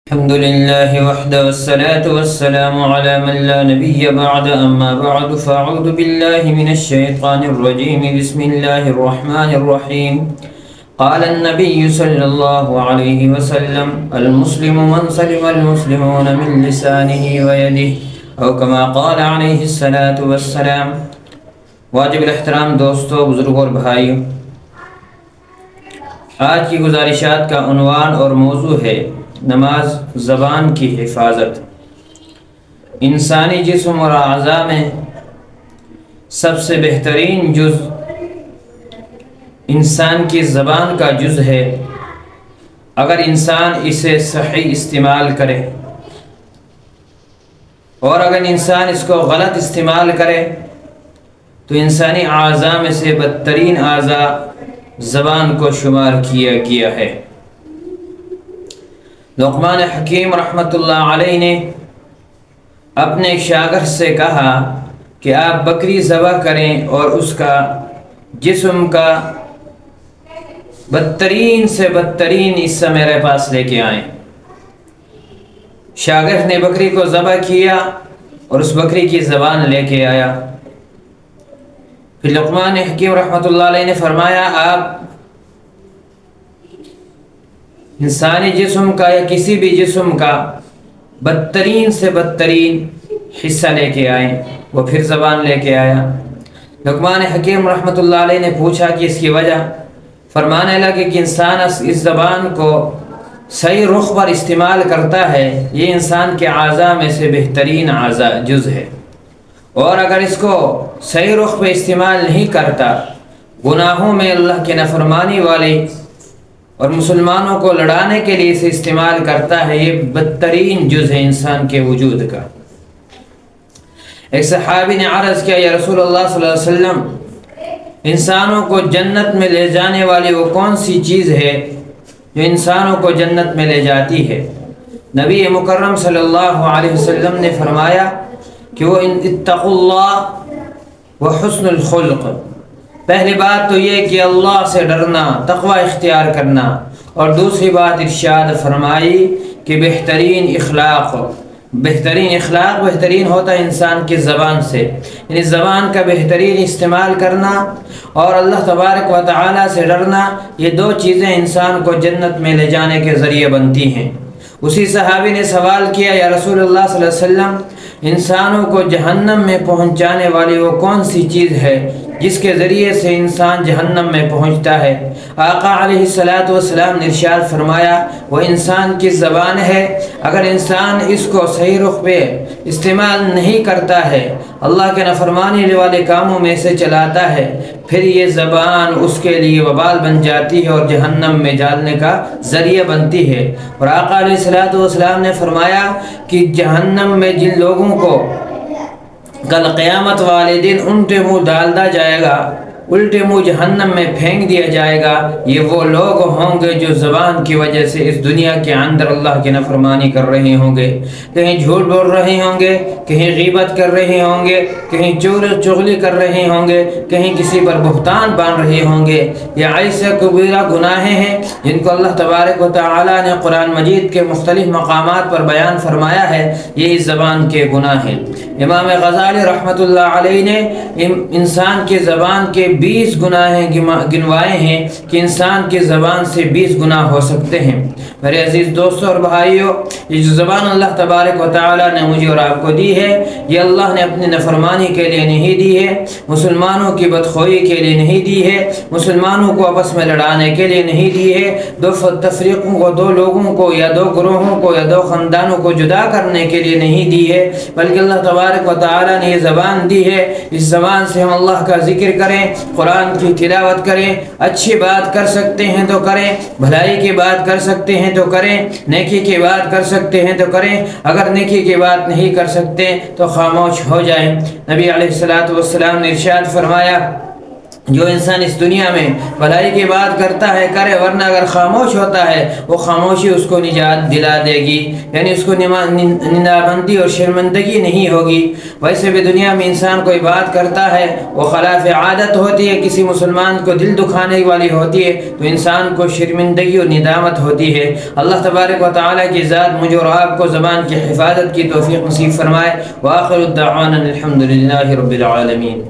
الحمد لله وحده والصلاة والسلام على من لا نبي بعد أما بعد فأعوذ بالله من الشيطان الرجيم بسم الله الرحمن الرحيم قال النبي صلى الله عليه وسلم المسلم من سلم المسلمون من لسانه ويده أو كما قال عليه الصلاة والسلام۔ واجب الاحترام دوستو، بزرگوں اور بھائیوں، آج کی گزارشات کا عنوان اور موضوع ہے نماز زبان کی حفاظت۔ انسانی جسم اور اعضاء میں سب سے بہترین جز انسان کی زبان کا جز ہے۔ اگر انسان اسے صحیح استعمال کرے اور اگر انسان اس کو غلط استعمال کرے تو انسانی اعضاء میں سے بدترین اعضاء زبان کو شمار کیا گیا ہے۔ لقمان حکیم رحمۃ اللہ علیہ نے اپنے شاگرد سے کہا کہ آپ بکری ذبح کریں اور اس کا جسم کا بدترین سے بدترین حصہ میرے پاس لے کے آئیں۔ شاگرد نے بکری کو ذبح کیا اور اس بکری کی زبان لے کے آیا۔ پھر لقمان حکیم رحمۃ اللہ علیہ نے فرمایا آپ انسانی جسم کا یا کسی بھی جسم کا بدترین سے بدترین حصہ لے کے آئیں۔ وہ پھر زبان لے کے آیا۔ لقمان حکیم رحمۃ اللہ علیہ نے پوچھا کہ اس کی وجہ، فرمانے لگے کہ انسان اس زبان کو صحیح رخ پر استعمال کرتا ہے، یہ انسان کے اعضاء میں سے بہترین اعضاء جز ہے، اور اگر اس کو صحیح رخ پہ استعمال نہیں کرتا، گناہوں میں اللہ کے نافرمانی والی اور مسلمانوں کو لڑانے کے لیے اسے استعمال کرتا ہے، یہ بدترین جز ہے انسان کے وجود کا۔ ایک صحابی نے عرض کیا یا رسول اللہ صلی اللہ علیہ وسلم، انسانوں کو جنت میں لے جانے والی وہ کون سی چیز ہے جو انسانوں کو جنت میں لے جاتی ہے؟ نبی مکرم صلی اللہ علیہ وسلم نے فرمایا کہ وہ اتقوا اللہ وحسن الخلق۔ پہلی بات تو یہ کہ اللہ سے ڈرنا، تقوی اختیار کرنا، اور دوسری بات ارشاد فرمائی کہ بہترین اخلاق بہترین ہوتا ہے انسان کی زبان سے، یعنی زبان کا بہترین استعمال کرنا اور اللہ تبارک و تعالی سے ڈرنا، یہ دو چیزیں انسان کو جنت میں لے جانے کے ذریعے بنتی ہیں۔ اسی صحابی نے سوال کیا یا رسول اللہ صلی اللہ علیہ وسلم، انسانوں کو جہنم میں پہنچانے والی وہ کون سی چیز ہے جس کے ذریعے سے انسان جہنم میں پہنچتا ہے؟ آقا علیہ السلام نے ارشاد فرمایا وہ انسان کی زبان ہے۔ اگر انسان اس کو صحیح رخ پہ استعمال نہیں کرتا ہے، اللہ کے نافرمانی والے کاموں میں سے چلاتا ہے، پھر یہ زبان اس کے لیے وبال بن جاتی ہے اور جہنم میں ڈالنے کا ذریعہ بنتی ہے۔ اور آقا علیہ السلام نے فرمایا کہ جہنم میں جن لوگوں کو کل قیامت والے دن الٹے منہ ڈال دیا جائے گا، الٹے منہ جہنم میں پھینک دیا جائے گا، یہ وہ لوگ ہوں گے جو زبان کی وجہ سے اس دنیا کے اندر اللہ کی نافرمانی کر رہے ہوں گے، کہیں جھوٹ بول رہے ہوں گے، کہیں غیبت کر رہے ہوں گے، کہیں چغلی کر رہے ہوں گے، کہیں کسی پر بہتان باندھ رہے ہوں گے۔ یہ ایسے کبیرہ گناہیں ہیں جن کو اللہ تبارک و تعالی نے قرآن مجید کے مختلف مقامات پر بیان فرمایا ہے، یہ اس زبان کے گناہ ہیں۔ امام غزالی رحمۃ اللہ علیہ نے انسان کی زبان کے 20 گناہیں گنوائے ہیں کہ انسان کی زبان سے 20 گناہ ہو سکتے ہیں۔ میرے عزیز دوستوں اور بھائیوں، یہ جو زبان اللہ تبارک و تعالی نے مجھے اور آپ کو دی ہے، یہ اللہ نے اپنی نافرمانی کے لیے نہیں دی ہے، مسلمانوں کی بدخوئی کے لیے نہیں دی ہے، مسلمانوں کو آپس میں لڑانے کے لیے نہیں دی ہے، دو تفریقوں کو، دو لوگوں کو یا دو گروہوں کو یا دو خاندانوں کو جدا کرنے کے لیے نہیں دی ہے، بلکہ اللہ تبارک و تعالی نے یہ زبان دی ہے، اس زبان سے ہم اللہ کا ذکر کریں، قرآن کی تلاوت کریں، اچھی بات کر سکتے ہیں تو کریں، بھلائی کی بات کر سکتے ہیں تو کریں، نیکی کی بات کر سکتے ہیں تو کریں، اگر نیکی کی بات نہیں کر سکتے تو خاموش ہو جائیں۔ نبی علیہ السلام نے ارشاد فرمایا جو انسان اس دنیا میں بھلائی کی بات کرتا ہے کرے، ورنہ اگر خاموش ہوتا ہے وہ خاموشی اس کو نجات دلا دے گی، یعنی اس کو نامندی اور شرمندگی نہیں ہوگی۔ ویسے بھی دنیا میں انسان کوئی بات کرتا ہے وہ خلاف عادت ہوتی ہے، کسی مسلمان کو دل دکھانے والی ہوتی ہے تو انسان کو شرمندگی اور ندامت ہوتی ہے۔ اللہ تبارک و تعالیٰ کی ذات مجھے اور آپ کو زبان کی حفاظت کی توفیق نصیب فرمائے۔ وآخر الدعوانا الحمد للہ رب العالمین۔